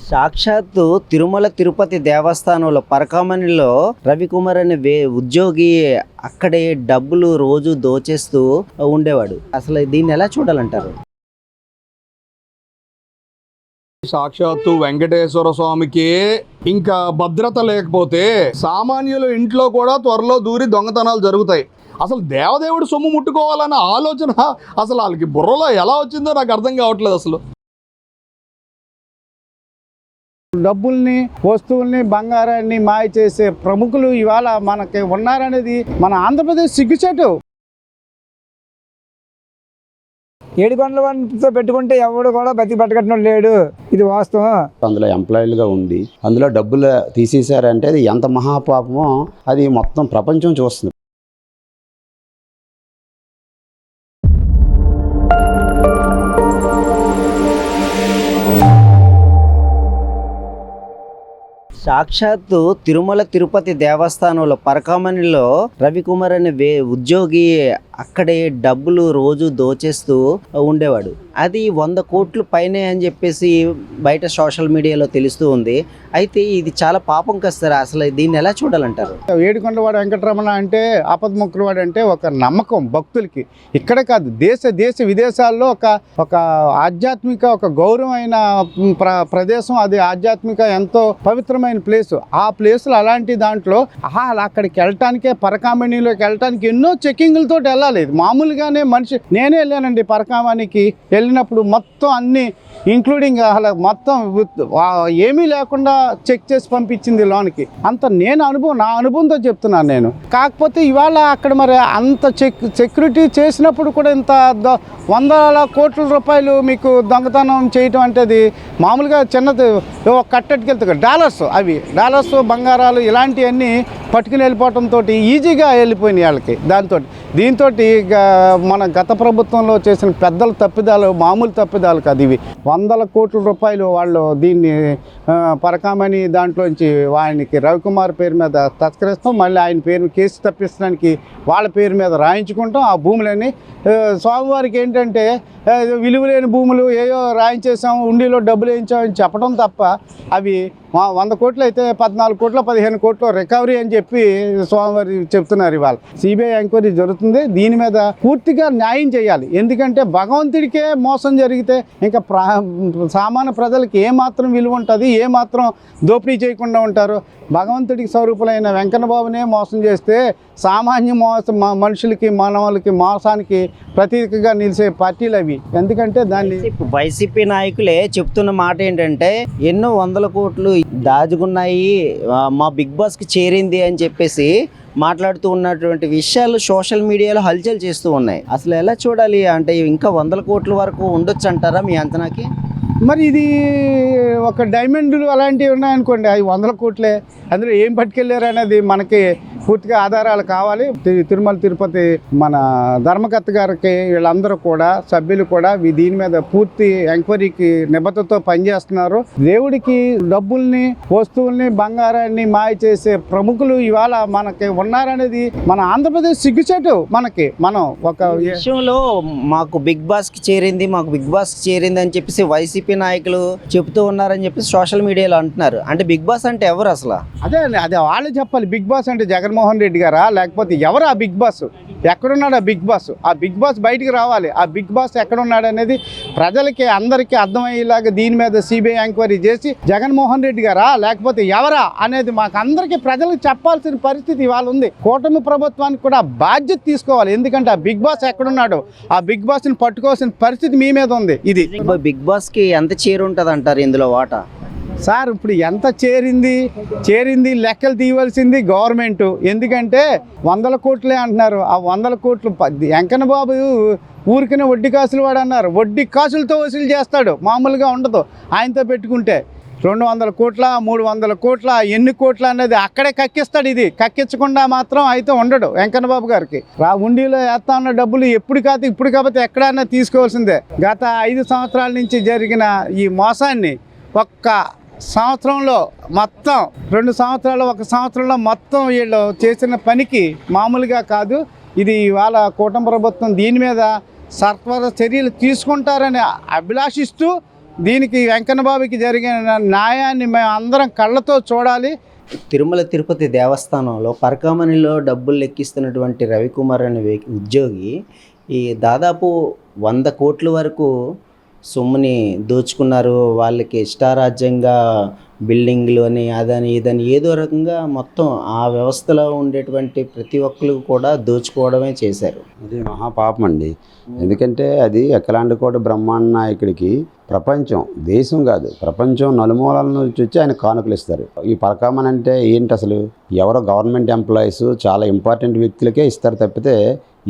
సాక్షాత్తు తిరుమల తిరుపతి దేవస్థానంలో పరకామణిలో రవికుమార్ అనే ఉద్యోగి అక్కడే డబ్బులు రోజు దోచేస్తూ ఉండేవాడు. అసలు దీన్ని ఎలా చూడాలంటారు? సాక్షాత్తు వెంకటేశ్వర స్వామికి ఇంకా భద్రత లేకపోతే సామాన్యుల ఇంట్లో కూడా త్వరలో దూరి దొంగతనాలు జరుగుతాయి. అసలు దేవదేవుడు సొమ్ము ముట్టుకోవాలన్న ఆలోచన అసలు వాళ్ళకి బుర్రలో ఎలా వచ్చిందో నాకు అర్థం కావట్లేదు. అసలు డబ్బుల్ని, వస్తువుల్ని, బంగారాన్ని మాయ చేసే ప్రముఖులు ఇవాళ మనకి ఉన్నారనేది మన ఆంధ్రప్రదేశ్ సిగ్గుచేటు. ఏడుకొండల వంటితో పెట్టుకుంటే ఎవడు కూడా బతికి పట్టకట్టడం లేడు, ఇది వాస్తవం. అందులో ఎంప్లాయీలుగా ఉండి అందులో డబ్బులు తీసేశారంటే అది ఎంత మహాపాపమో అది మొత్తం ప్రపంచం చూస్తుంది. సాక్షాత్తు తిరుమల తిరుపతి దేవస్థానంలో పరకామణిలో రవికుమార్ అనే ఉద్యోగి అక్కడే డబ్బులు రోజు దోచేస్తూ ఉండేవాడు. అది 100 కోట్లు పైనే అని చెప్పేసి బయట సోషల్ మీడియాలో తెలుస్తూ ఉంది. అయితే ఇది చాలా పాపం కదా, అసలు దీన్ని ఎలా చూడాలంటారు? ఏడుకొండలవాడు వెంకటరమణ అంటే ఆపద్ముక్కులవాడు అంటే ఒక నమ్మకం భక్తులకి. ఇక్కడే కాదు, దేశ విదేశాల్లో ఒక ఆధ్యాత్మిక ఒక గౌరవమైన ప్రదేశం అది. ఆధ్యాత్మిక ఎంతో పవిత్రమైన ప్లేసు. ఆ ప్లేసులు అలాంటి దాంట్లో అక్కడికి వెళ్ళటానికే, పరకామణిలోకి వెళ్ళటానికి ఎన్నో చెక్కింగ్లతో వెళ్ళాలి. మామూలుగానే మనిషి, నేనే వెళ్ళానండి పరకామణికి. వెళ్ళినప్పుడు మొత్తం అన్ని ఇంక్లూడింగ్ అలా మొత్తం ఏమీ లేకుండా చెక్ చేసి పంపించింది లోనికి. అంత నా అనుభవంతో చెప్తున్నాను నేను. కాకపోతే ఇవాళ అక్కడ మరి అంత సెక్యూరిటీ చేసినప్పుడు కూడా ఇంత 100 కోట్ల రూపాయలు మీకు దొంగతనం చేయటం అంటే అది మామూలుగా చిన్నది కట్టెట్టుకెళ్తాయి. డాలర్స్ బంగారాలు ఇలాంటివన్నీ పట్టుకుని వెళ్ళిపోవడంతో ఈజీగా వెళ్ళిపోయినాయి వాళ్ళకి. దీంతో మన గత ప్రభుత్వంలో చేసిన పెద్దల తప్పిదాలు మామూలు తప్పిదాలు కాదు ఇవి. 100 కోట్ల రూపాయలు వాళ్ళు దీన్ని పరకామణి దాంట్లోంచి ఆయనకి రవికుమార్ పేరు మీద తస్కరిస్తాం, మళ్ళీ ఆయన పేరు కేసు తప్పించడానికి వాళ్ళ పేరు మీద రాయించుకుంటాం. ఆ భూములన్నీ స్వామివారికి ఏంటంటే విలువలేని భూములు ఏయో రాయించేసాం, ఉండిలో డబ్బులు వేయించామని చెప్పడం తప్ప అవి 100 కోట్లు అయితే 14 కోట్లు 15 కోట్లు రికవరీ అని చెప్పి స్వామివారి చెప్తున్నారు. ఇవాళ సిబిఐ ఎంక్వైరీ జరుగుతుంది. దీని మీద పూర్తిగా న్యాయం చేయాలి. ఎందుకంటే భగవంతుడికే మోసం జరిగితే ఇంకా సామాన్య ప్రజలకి ఏమాత్రం విలువ ఉంటుంది, ఏమాత్రం దోపిడీ చేయకుండా ఉంటారు? భగవంతుడికి స్వరూపులైన వెంకన్నబాబునే మోసం చేస్తే సామాన్య మనుషులకి మానవులకి మోసానికి ప్రతీకగా నిలిచే పార్టీలు అవి. ఎందుకంటే దాన్ని వైసీపీ నాయకులే చెప్తున్న మాట ఏంటంటే ఎన్నో 100 కోట్లు దాచుకున్నాయి, మా బిగ్ బాస్కి చేరింది అని చెప్పేసి మాట్లాడుతూ ఉన్నటువంటి విషయాలు సోషల్ మీడియాలో హల్చల్ చేస్తూ ఉన్నాయి. అసలు ఎలా చూడాలి అంటే ఇంకా 100 కోట్ల వరకు ఉండొచ్చు అంటారా మీ అంచనాకి? మరి ఇది ఒక డైమండ్లు అలాంటివి ఉన్నాయనుకోండి, అవి 100 కోట్లే. అందులో ఏం పట్టుకెళ్ళారు అనేది మనకి పూర్తిగా ఆధారాలు కావాలి. తిరుమల తిరుపతి మన ధర్మకర్త గారికి వీళ్ళందరూ కూడా సభ్యులు కూడా దీని మీద పూర్తి ఎంక్వైరీకి నిబద్ధతతో పనిచేస్తున్నారు. దేవుడికి డబ్బుల్ని, వస్తువుల్ని, బంగారాన్ని మాయ చేసే ప్రముఖులు ఇవాళ మనకి ఉన్నారనేది మన ఆంధ్రప్రదేశ్ సిగ్గుచేటు. మనం ఒక విషయంలో మాకు బిగ్ బాస్కి చేరింది అని చెప్పేసి వైసీపీ నాయకులు చెబుతూ ఉన్నారని చెప్పి సోషల్ మీడియాలో అంటున్నారు. అంటే బిగ్ బాస్ అంటే ఎవరు అసలు? అదే వాళ్ళు చెప్పాలి. బిగ్ బాస్ అంటే జగన్మోహన్ రెడ్డి గారా, లేకపోతే ఎవరు? ఆ బిగ్ బాస్ ఎక్కడున్నాడు? ఆ బిగ్ బాస్ బయటికి రావాలి. ఆ బిగ్ బాస్ ఎక్కడున్నాడు అనేది ప్రజలకి అందరికీ అర్థమయ్యేలాగా దీని మీద సిబిఐ ఎంక్వైరీ చేసి జగన్మోహన్ రెడ్డి గారా లేకపోతే ఎవరా అనేది మాకు అందరికీ ప్రజలకు చెప్పాల్సిన పరిస్థితి ఇవాళ ఉంది. కూటమి ప్రభుత్వానికి కూడా బాధ్యత తీసుకోవాలి. ఎందుకంటే ఆ బిగ్ బాస్ ఎక్కడున్నాడు, ఆ బిగ్ బాస్ని పట్టుకోవాల్సిన పరిస్థితి మీ మీద ఉంది. ఇది బిగ్ బాస్కి ఎంత చేరుంటుంది అంటారు ఇందులో వాటా? సార్ ఇప్పుడు ఎంత చేరింది లెక్కలు తీయవలసింది గవర్నమెంట్. ఎందుకంటే 100 కోట్లే అంటున్నారు. ఆ 100 కోట్లు వెంకన్నబాబు ఊరికనే వడ్డీ కాసులు వాడు అన్నారు. వడ్డీ కాసులతో వసూలు చేస్తాడు, మామూలుగా ఉండదు. ఆయనతో పెట్టుకుంటే 200 కోట్ల 300 కోట్ల ఎన్ని కోట్ల అనేది అక్కడే కక్కిస్తాడు. ఇది కక్కించకుండా మాత్రం అయితే ఉండడు వెంకన్నబాబు గారికి. ఉండిలో వేస్తా ఉన్న డబ్బులు ఇప్పుడు కాకపోతే ఎక్కడైనా తీసుకోవాల్సిందే. గత 5 సంవత్సరాల నుంచి జరిగిన ఈ మోసాన్ని ఒక్క సంవత్సరంలో మొత్తం 2 సంవత్సరాలు 1 సంవత్సరంలో మొత్తం వీళ్ళు చేసిన పనికి మామూలుగా కాదు. ఇది ఇవాళ కూటమి ప్రభుత్వం దీని మీద సత్వర చర్యలు తీసుకుంటారని అభిలాషిస్తూ దీనికి వెంకన్న బాబుకి జరిగిన న్యాయాన్ని మేము అందరం కళ్ళతో చూడాలి. తిరుమల తిరుపతి దేవస్థానంలో పరకామణిలో డబ్బులు లెక్కిస్తున్నటువంటి రవికుమార్ అనే ఉద్యోగి ఈ దాదాపు 100 కోట్ల వరకు సొమ్ముని దోచుకున్నారు. వాళ్ళకి ఇష్టారాజ్యంగా బిల్డింగ్లు అని అదని ఇదని ఏదో రకంగా మొత్తం ఆ వ్యవస్థలో ఉండేటువంటి ప్రతి ఒక్కరు కూడా దోచుకోవడమే చేశారు. అది మహాపాపం అండి. ఎందుకంటే అది అఖిలాండకోటి బ్రహ్మాండ నాయకుడికి ప్రపంచం, దేశం కాదు, ప్రపంచం నలుమూలల నుంచి వచ్చి ఆయన కానుకలు ఇస్తారు. ఈ పరకామణి అంటే ఏంటి అసలు? ఎవరో గవర్నమెంట్ ఎంప్లాయీస్, చాలా ఇంపార్టెంట్ వ్యక్తులకే ఇస్తారు తప్పితే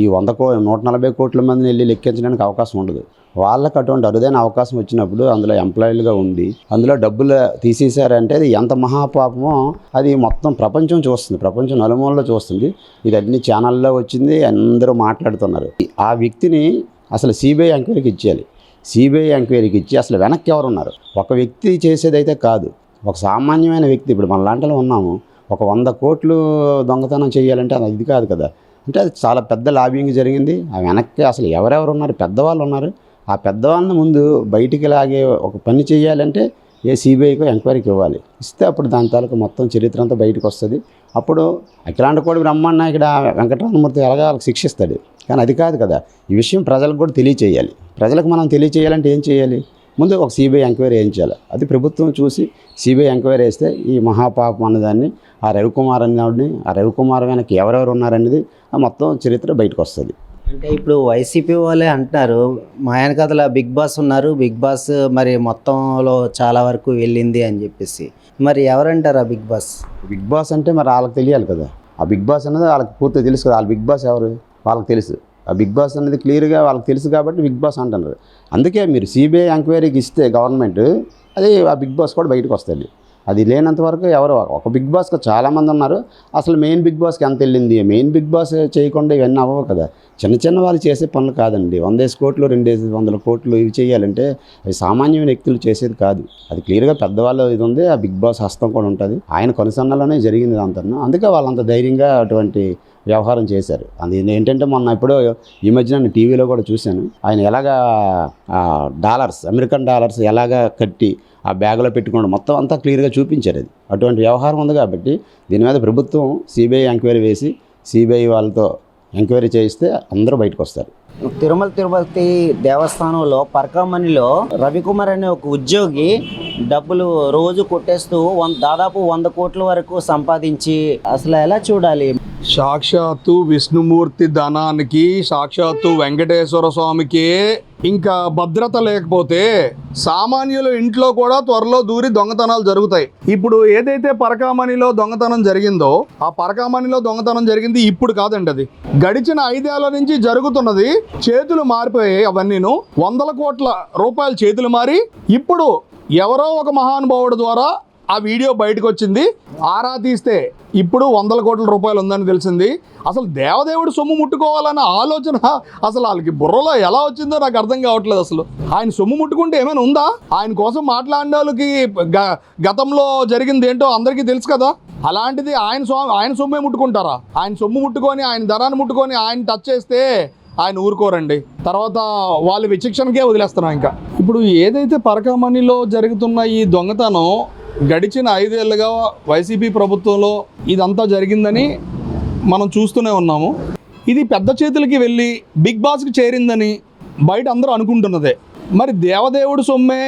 ఈ 140 కోట్ల మందిని వెళ్ళి లెక్కించడానికి అవకాశం ఉండదు. వాళ్ళకి అటువంటి అరుదైన అవకాశం వచ్చినప్పుడు అందులో ఎంప్లాయీలుగా ఉండి అందులో డబ్బులు తీసేశారంటే అది ఎంత మహాపాపమో అది మొత్తం ప్రపంచం చూస్తుంది, ప్రపంచం నలుమూలలో చూస్తుంది. ఇది అన్ని ఛానల్లో వచ్చింది, అందరూ మాట్లాడుతున్నారు. ఆ వ్యక్తిని అసలు సిబిఐ ఎంక్వైరీకి ఇచ్చేయాలి. సిబిఐ ఎంక్వైరీకి ఇచ్చి అసలు వెనక్కి ఎవరున్నారు? ఒక వ్యక్తి చేసేదైతే కాదు, ఒక సామాన్యమైన వ్యక్తి. ఇప్పుడు మన లాంటిలో ఉన్నాము, ఒక 100 కోట్లు దొంగతనం చేయాలంటే అది కాదు కదా. అంటే అది చాలా పెద్ద లాబింగ్ జరిగింది. ఆ వెనక్కి అసలు ఎవరెవరు ఉన్నారు? పెద్దవాళ్ళు ఉన్నారు. ఆ పెద్దవాళ్ళని ముందు బయటికి లాగే ఒక పని చేయాలంటే ఏ సిబిఐకో ఎంక్వైరీకి ఇవ్వాలి. ఇస్తే అప్పుడు దాని తాలూకు మొత్తం చరిత్ర అంతా బయటకు వస్తుంది. అప్పుడు అఖిలాండకోటి బ్రహ్మాండ నాయకుడు వెంకటరమణమూర్తి ఎలాగా వాళ్ళకి శిక్షిస్తాడు. కానీ అది కాదు కదా. ఈ విషయం ప్రజలకు కూడా తెలియచేయాలి. ప్రజలకు మనం తెలియచేయాలంటే ఏం చేయాలి? ముందు ఒక సిబిఐ ఎంక్వైరీ వేయించాలి. అది ప్రభుత్వం చూసి సిబిఐ ఎంక్వైరీ వేస్తే ఈ మహాపాపం అన్నదాన్ని, ఆ రవికుమార్ అన్నవాడిని, ఆ రవికుమార్ వెనక్కి ఎవరెవరు ఉన్నారనేది ఆ మొత్తం చరిత్ర బయటకు వస్తుంది. అంటే ఇప్పుడు వైసీపీ వాళ్ళే అంటున్నారు మా వెనకాతల బిగ్ బాస్ ఉన్నారు, బిగ్ బాస్ మరి మొత్తంలో చాలా వరకు వెళ్ళింది అని చెప్పేసి. మరి ఎవరంటారు ఆ బిగ్ బాస్? బిగ్ బాస్ అంటే మరి వాళ్ళకి తెలియాలి కదా. ఆ బిగ్ బాస్ అనేది వాళ్ళకి పూర్తిగా తెలుసు కదా. వాళ్ళ బిగ్ బాస్ ఎవరు వాళ్ళకి తెలుసు. ఆ బిగ్ బాస్ అనేది క్లియర్గా వాళ్ళకి తెలుసు కాబట్టి బిగ్ బాస్ అంటున్నారు. అందుకే మీరు సిబిఐ ఎంక్వైరీకి ఇస్తే గవర్నమెంట్, అది ఆ బిగ్ బాస్ కూడా బయటకు వస్తుంది. అది లేనంత వరకు ఎవరు ఒక బిగ్ బాస్కి చాలామంది ఉన్నారు. అసలు మెయిన్ బిగ్ బాస్కి ఎంత వెళ్ళింది? మెయిన్ బిగ్ బాస్ చేయకుండా ఇవన్నీ అవ్వవు కదా. చిన్న చిన్న వాళ్ళు చేసే పనులు కాదండి. 100 కోట్లు 200 కోట్లు ఇవి చేయాలంటే అవి సామాన్యమైన వ్యక్తులు చేసేది కాదు. అది క్లియర్గా పెద్దవాళ్ళు ఇది ఉంది. ఆ బిగ్ బాస్ హస్తం కూడా ఉంటుంది. ఆయన కొనసన్నలోనే జరిగింది అంతా. అందుకే వాళ్ళంత ధైర్యంగా అటువంటి వ్యవహారం చేశారు. అది ఏంటంటే మొన్న ఇప్పుడు ఈ మధ్యన నేను టీవీలో కూడా చూశాను. ఆయన ఎలాగా అమెరికన్ డాలర్స్ ఎలాగా కట్టి ఆ బ్యాగ్లో పెట్టుకోండి మొత్తం అంతా క్లియర్గా చూపించారు. అది అటువంటి వ్యవహారం ఉంది కాబట్టి దీని మీద ప్రభుత్వం సిబిఐ ఎంక్వైరీ వేసి సిబిఐ వాళ్ళతో ఎంక్వైరీ చేయిస్తే అందరూ బయటకు వస్తారు. తిరుమల తిరుపతి దేవస్థానంలో పరకామణిలో రవికుమార్ అనే ఒక ఉద్యోగి డబ్బులు రోజు కొట్టేస్తూ దాదాపు 100 కోట్ల వరకు సంపాదించి అసలు ఎలా చూడాలి? సాక్షాత్తు విష్ణుమూర్తి ధనానికి, సాక్షాత్తు వెంకటేశ్వర స్వామికి ఇంకా భద్రత లేకపోతే సామాన్యుల ఇంట్లో కూడా త్వరలో దూరి దొంగతనాలు జరుగుతాయి. ఇప్పుడు ఏదైతే పరకామణిలో దొంగతనం జరిగిందో, ఆ పరకామణిలో దొంగతనం జరిగింది ఇప్పుడు కాదండి. అది గడిచిన 5 ఏళ్ల నుంచి జరుగుతున్నది. చేతులు మారిపోయాయి. అవన్నీను 100 కోట్ల రూపాయలు చేతులు మారి ఇప్పుడు ఎవరో ఒక మహానుభావుడు ద్వారా ఆ వీడియో బయటకు వచ్చింది. ఆరా తీస్తే ఇప్పుడు 100 కోట్ల రూపాయలు ఉందని తెలిసింది. అసలు దేవదేవుడు సొమ్ము ముట్టుకోవాలన్న ఆలోచన అసలు వాళ్ళకి బుర్రలో ఎలా వచ్చిందో నాకు అర్థం కావట్లేదు. అసలు ఆయన సొమ్ము ముట్టుకుంటే ఏమైనా ఉందా? ఆయన కోసం మాట్లాడిన వాళ్ళకి గతంలో జరిగింది ఏంటో అందరికీ తెలుసు కదా. అలాంటిది ఆయన సొమ్మే ముట్టుకుంటారా? ఆయన సొమ్ము ముట్టుకొని, ఆయన ధనాన్ని ముట్టుకొని ఆయన టచ్ చేస్తే ఆయన ఊరుకోరండి. తర్వాత వాళ్ళ విచక్షణకే వదిలేస్తున్నాం. ఇంకా ఇప్పుడు ఏదైతే పరకామణిలో జరుగుతున్న ఈ దొంగతనం గడిచిన 5 ఏళ్ళుగా వైసీపీ ప్రభుత్వంలో ఇదంతా జరిగిందని మనం చూస్తూనే ఉన్నాము. ఇది పెద్ద చేతులకి వెళ్ళి బిగ్ బాస్కి చేరిందని బయట అందరూ అనుకుంటున్నదే. మరి దేవదేవుడు సొమ్మే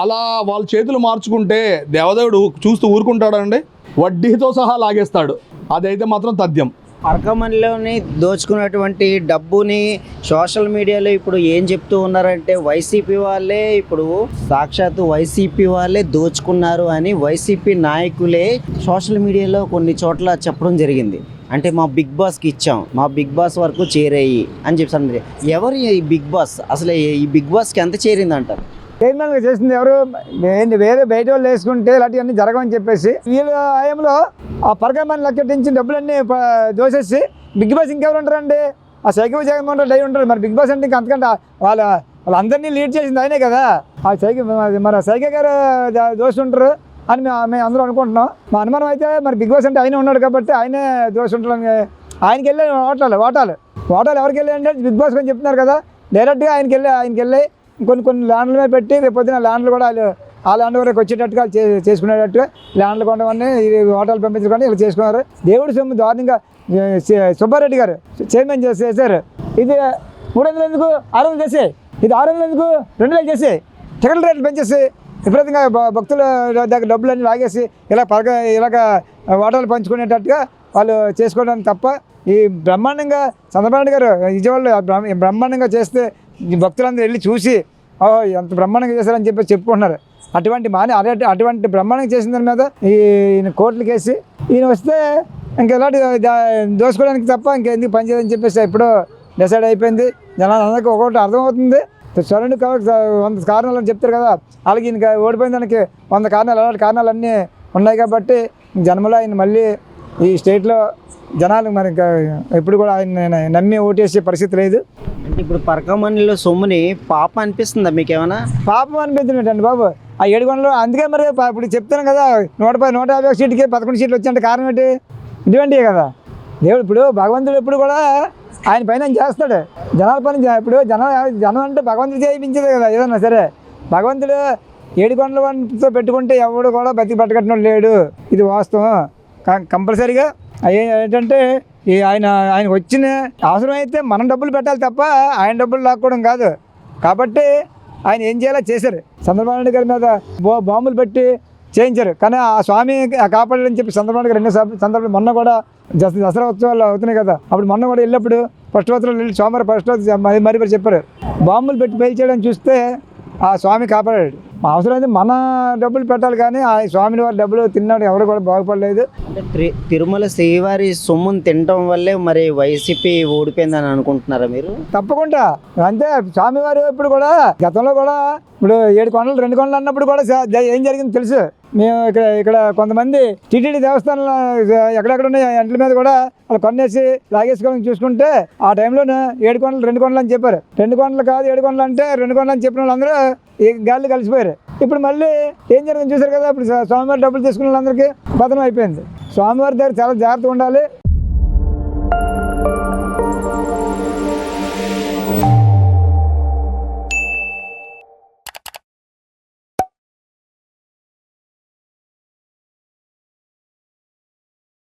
అలా వాళ్ళ చేతులు మార్చుకుంటే దేవదేవుడు చూస్తూ ఊరుకుంటాడండి? వడ్డీతో సహా లాగేస్తాడు. అదైతే మాత్రం తథ్యం. పరకామణిలోని దోచుకున్నటువంటి డబ్బుని సోషల్ మీడియాలో ఇప్పుడు ఏం చెప్తూ ఉన్నారంటే వైసీపీ వాళ్ళే, ఇప్పుడు సాక్షాత్తు వైసీపీ వాళ్ళే దోచుకున్నారు అని వైసీపీ నాయకులే సోషల్ మీడియాలో కొన్ని చోట్ల చెప్పడం జరిగింది. అంటే మా బిగ్ బాస్కి ఇచ్చాం, మా బిగ్ బాస్ వరకు చేరాయి అని చెప్పి. ఎవరు ఈ బిగ్ బాస్? అసలు ఈ బిగ్ బాస్కి ఎంత చేరింది అంటారు? చైర్మన్గా చేసింది ఎవరు? వేరే బయట వాళ్ళు వేసుకుంటే ఇలాంటివన్నీ జరగమని చెప్పేసి వీళ్ళ హయాంలో ఆ పరకామణి లెక్కెట్టించి డబ్బులన్నీ దోసేసి బిగ్ బాస్ ఇంకెవరు ఉంటారండి? ఆ సైకిల్ జగన్మోహన్ రెడ్డి అయి ఉంటారు. మరి బిగ్ బాస్ అంటే ఇంకా అంతకంటే వాళ్ళందరినీ లీడ్ చేసింది ఆయనే కదా. ఆ మరి సైకిల్ గారు దోషి ఉంటారు అని మేము అందరూ అనుకుంటున్నాం. మా అనుమానం అయితే మరి బిగ్ బాస్ అంటే ఆయనే ఉన్నాడు కాబట్టి ఆయనే దోషి ఉంటాడు. ఆయనకి వెళ్ళి ఓటాలు ఎవరికి వెళ్ళి అంటే బిగ్ బాస్ అని చెప్తున్నారు కదా. డైరెక్ట్గా ఆయనకి వెళ్ళి కొన్ని ల్యాండ్ల మీద పెట్టి రేపు పొద్దున ల్యాండ్లు కూడా వాళ్ళు ఆ ల్యాండ్ వరకు వచ్చేటట్టుగా చేసుకునేటట్టుగా ల్యాండ్లు కొనవన్నీ ఈ హోటల్ పంపించుకొని ఇలా చేసుకున్నారు. దేవుడి సొమ్ము దారుణంగా సుబ్బారెడ్డి గారు చైర్మన్ చేశారు. ఇది 300 ఎందుకు 600 చేసాయి, ఇది 600 ఎందుకు 2000 చేసాయి, టికెట్ రేట్లు పెంచేసి విపరీతంగా భక్తుల దగ్గర డబ్బులన్నీ లాగేసి ఇలాగ హోటల్ పంచుకునేటట్టుగా వాళ్ళు చేసుకోవడానికి తప్ప ఈ బ్రహ్మాండంగా చంద్రబాబు గారు విజయవాడలో బ్రహ్మాండంగా చేస్తే ఈ భక్తులందరూ వెళ్ళి చూసి ఎంత బ్రహ్మాండంగా చేశారని చెప్పి చెప్పుకుంటున్నారు. అటువంటి బ్రహ్మాండంగా చేసిన దాని మీద ఈయన కోర్టులకు వేసి ఈయన వస్తే ఇంకా ఎలాంటి దోసుకోవడానికి తప్ప ఇంకెందుకు పనిచేయదని చెప్పేసి ఎప్పుడో డిసైడ్ అయిపోయింది. జనాలందరికీ ఒకటి అర్థమవుతుంది. సరైన 100 కారణాలు అని చెప్తారు కదా, అలాగే ఈయన ఓడిపోయిన దానికి 100 కారణాలు, అలాంటి కారణాలు అన్నీ ఉన్నాయి. కాబట్టి జన్మలో ఆయన మళ్ళీ ఈ స్టేట్లో జనాలు మరి ఎప్పుడు కూడా ఆయన నమ్మి ఓటేసే పరిస్థితి లేదు. అంటే ఇప్పుడు పరకామణిలో సొమ్ముని పాపం అనిపిస్తుందా మీకేమైనా? పాపం అనిపించినట్టండి బాబు ఆ 7 గంటలు. అందుకే మరి ఇప్పుడు చెప్తాను కదా 150 సీట్కి 11 సీట్లు వచ్చాయంటే కారణం ఏంటి? ఇటువంటివే కదా. దేవుడు ఇప్పుడు భగవంతుడు ఎప్పుడు కూడా ఆయన పైన చేస్తాడు, జనాల పని. ఇప్పుడు జనం అంటే భగవంతుడు చేయించేదే కదా ఏదన్నా సరే. భగవంతుడు 7 గంటల వంటతో పెట్టుకుంటే ఎవడు కూడా బతికి పట్టకట్టినట్టు లేడు, ఇది వాస్తవం. కంపల్సరీగా ఏంటంటే ఆయనకు వచ్చిన అవసరమైతే మనం డబ్బులు పెట్టాలి తప్ప ఆయన డబ్బులు లాక్కోవడం కాదు. కాబట్టి ఆయన ఏం చేయాలో చేశారు. చంద్రబాబు నాయుడు గారి మీద బాంబులు పెట్టి చేయించారు, కానీ ఆ స్వామి కాపాడాలని చెప్పి చంద్రబాబు నాయుడు గారు ఎన్నో సందర్భాలు మొన్న కూడా దసరా ఉత్సవాలు అవుతున్నాయి కదా, అప్పుడు మొన్న కూడా వెళ్ళినప్పుడు ఫస్ట్ రోజులు వెళ్ళి సోమవారం ఫస్ట్ రోజు మరి చెప్పారు బాంబులు పెట్టి పేల్చేయడం చూస్తే ఆ స్వామి కాపాడాడు. అవసరమైతే మన డబ్బులు పెట్టాలి, కానీ ఆ స్వామిని వారి డబ్బులు తిన్నాడు ఎవరు కూడా బాగుపడలేదు. అంటే తిరుమల శ్రీవారి సొమ్మును తినడం వల్లే మరి వైసీపీ ఓడిపోయిందని అనుకుంటున్నారా మీరు? తప్పకుండా అంతే. స్వామివారు ఇప్పుడు కూడా గతంలో కూడా ఇప్పుడు 7 కొండలు 2 కొండలు అన్నప్పుడు కూడా ఏం జరిగింది తెలుసు. మేము ఇక్కడ కొంతమంది టీటీడీ దేవస్థానంలో ఎక్కడెక్కడ ఉన్నాయి ఇంట్ల మీద కూడా వాళ్ళు కొన్నేసి లాగేసుకోవాలని చూసుకుంటే ఆ టైంలోనే 7 కొండలు 2 కొండలు అని చెప్పారు. 2 కొండలు కాదు 7 కొండలు అంటే 2 కొండలు అని చెప్పిన వాళ్ళందరూ ఈ గాలిలో కలిసిపోయారు. ఇప్పుడు మళ్ళీ ఏం జరిగింది చూసారు కదా. ఇప్పుడు స్వామివారి డబ్బులు తీసుకున్న వాళ్ళందరికీ పతనం అయిపోయింది. స్వామివారి దగ్గర చాలా జాగ్రత్తగా ఉండాలి.